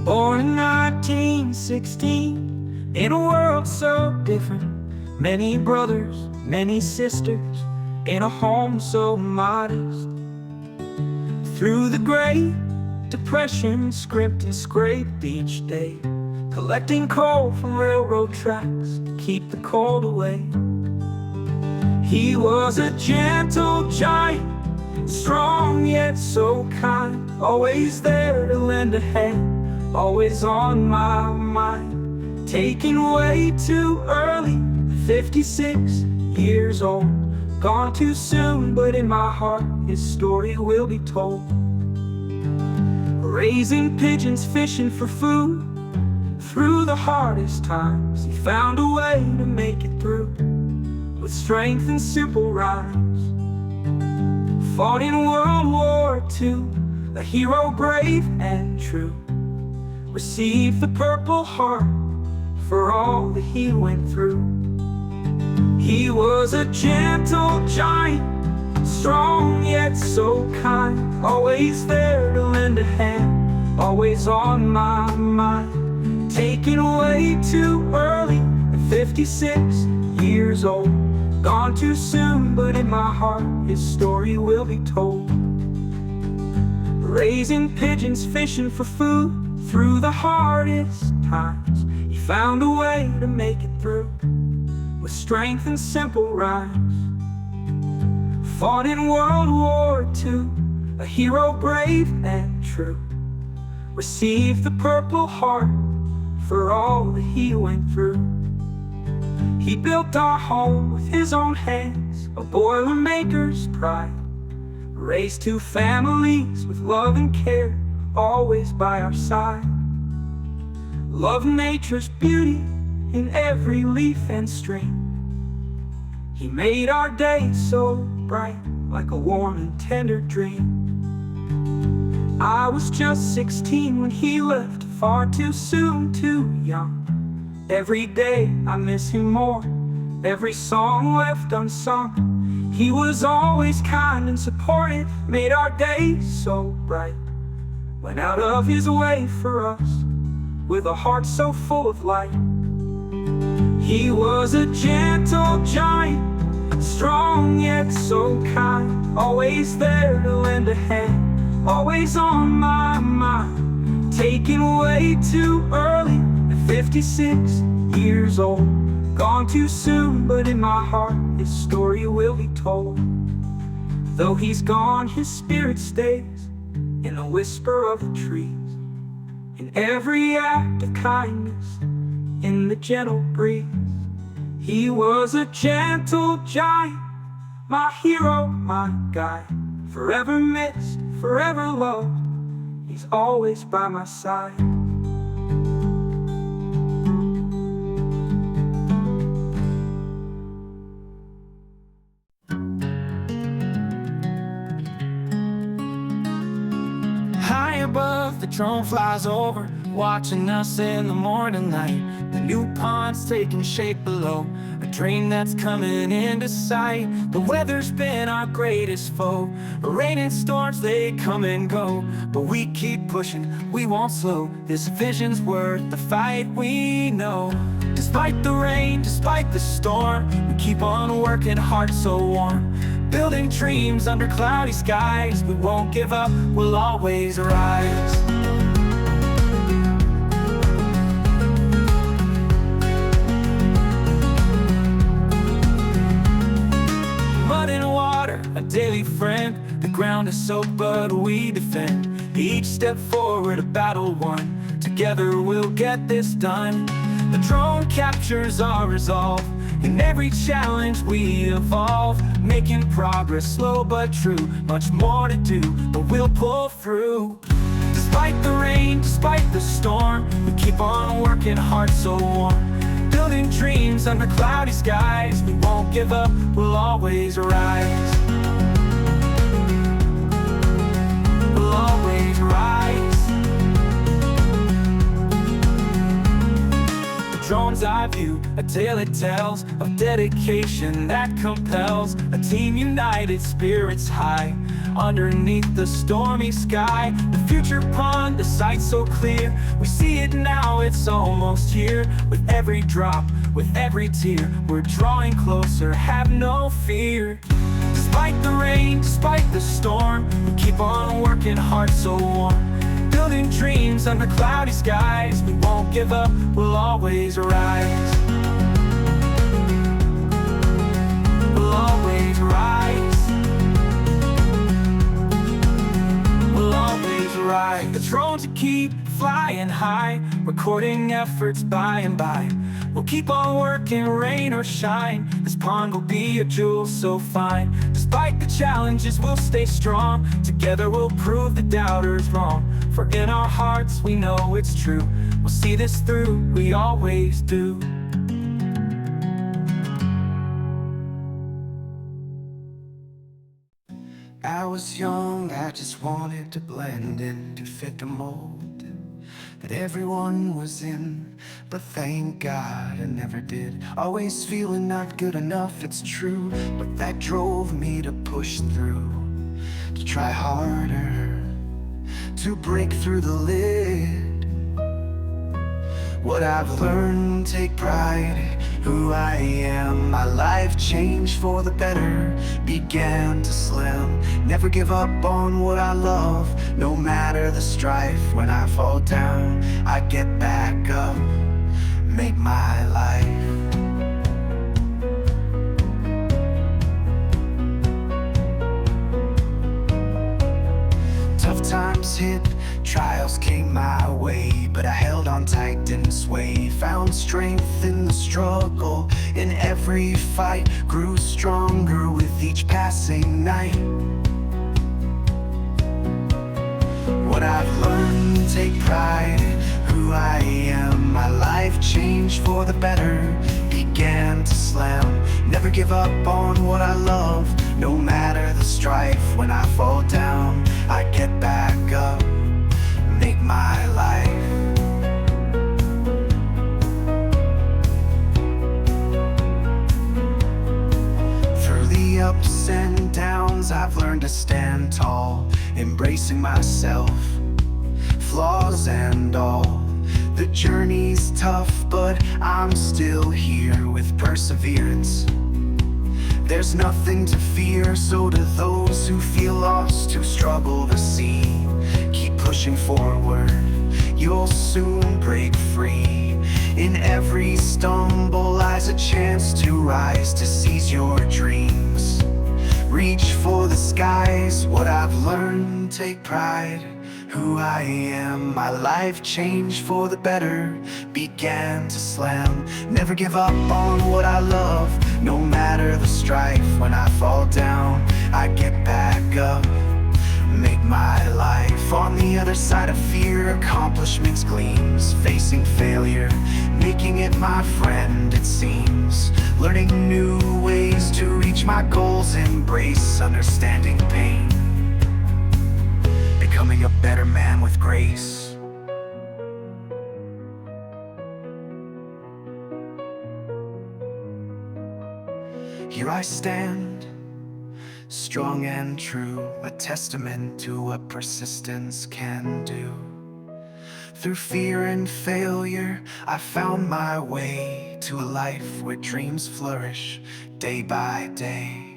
Born in 1916, in a world so different. Many brothers, many sisters, in a home so modest. Through the Great Depression, scrimped and scraped each day, collecting coal from railroad tracks to keep the cold away. He was a gentle giant, strong yet so kind, always there to lend a hand, always on my mind. Taken way too early, 56 years old, gone too soon, but in my heart his story will be told. Raising pigeons, fishing for food, through the hardest times he found a way to make it through, with strength and simple rhymes. Fought in World War II, a hero brave and true, received the Purple Heart for all that he went through. He was a gentle giant, strong yet so kind, always there to lend a hand, always on my mind. Taken away too early, at 56 years old, gone too soon, but in my heart his story will be told. Raising pigeons, fishing for food, through the hardest times he found a way to make it through, with strength and simple rhymes. Fought in World War II, a hero brave and true, received the Purple Heart for all that he went through. He built our home with his own hands, a Boilermaker's pride, raised 2 families with love and care, always by our side. Loved nature's beauty in every leaf and stream. He made our day so bright, like a warm and tender dream. I was just 16 when he left, far too soon, too young. Every day I miss him more, every song left unsung. He was always kind and supportive, made our days so bright. Went out of his way for us, with a heart so full of light. He was a gentle giant, strong yet so kind, always there to lend a hand, always on my mind. Taken away too early, at 56 years old, gone too soon, but in my heart his story will be told. Though he's gone, his spirit stays in the whisper of the trees, in every act of kindness, in the gentle breeze. He was a gentle giant, my hero, my guide, forever missed, forever loved, he's always by my side. High above, the drone flies over, watching us in the morning light. The new pond's taking shape below, a dream that's coming into sight. The weather's been our greatest foe, rain and storms, they come and go, but we keep pushing, we won't slow. This vision's worth the fight, we know. Despite the rain, despite the storm, we keep on working, hearts so warm, building dreams under cloudy skies. We won't give up, we'll always rise. Mud and water, a daily friend. The ground is soaked, but we defend. Each step forward, a battle won. Together we'll get this done. The drone captures our resolve. In every challenge we evolve, making progress slow but true. Much more to do, but we'll pull through. Despite the rain, despite the storm, we keep on working, hearts so warm, building dreams under cloudy skies. We won't give up, we'll always rise. We'll always rise. Drone's eye view, a tale it tells of dedication that compels. A team united, spirits high, underneath the stormy sky. The future upon the sight so clear, we see it now, it's almost here. With every drop, with every tear, we're drawing closer, have no fear. Despite the rain, despite the storm, we keep on working hard so warm. Building dreams under cloudy skies, we won't give up, we'll always rise. We'll always rise. We'll always rise. The drones to keep flying high, recording efforts by and by. We'll keep on working, rain or shine. This pond will be a jewel so fine. Despite the challenges, we'll stay strong. Together we'll prove the doubters wrong. For in our hearts we know it's true. We'll see this through, we always do. I was young, I just wanted to blend in, to fit the mold that everyone was in. But thank God I never did. Always feeling not good enough, it's true. But that drove me to push through, to try harder, to break through the lid. What I've learned, take pride, who I am. My life changed for the better, began to slim. Never give up on what I love, no matter the strife. When I fall down, I get back up, make my life. Tough times hit, trials came my way, but I held on tight, didn't sway. Found strength in the struggle, in every fight. Grew stronger with each passing night. What I've learned, take pride, who I am. My life changed for the better, began to slam. Never give up on what I love, no matter the strife. When I fall down, I get back up, make my life. Through the ups and downs, I've learned to stand tall, embracing myself, flaws and all. The journey's tough, but I'm still here with perseverance. There's nothing to fear, so to those who feel lost, who struggle to see, keep pushing forward, you'll soon break free. In every stumble lies a chance to rise, to seize your dreams. Reach for the skies, what I've learned, take pride, who I am. My life changed for the better, began to slam. Never give up on what I love, no matter the strife. When I fall down, I get back up, make my life. On the other side of fear, accomplishments gleams. Facing failure, making it my friend, it seems. Learning new ways to reach my goals, embrace understanding pain. Becoming a better man with grace. Here I stand, strong and true, a testament to what persistence can do. Through fear and failure, I found my way to a life where dreams flourish day by day.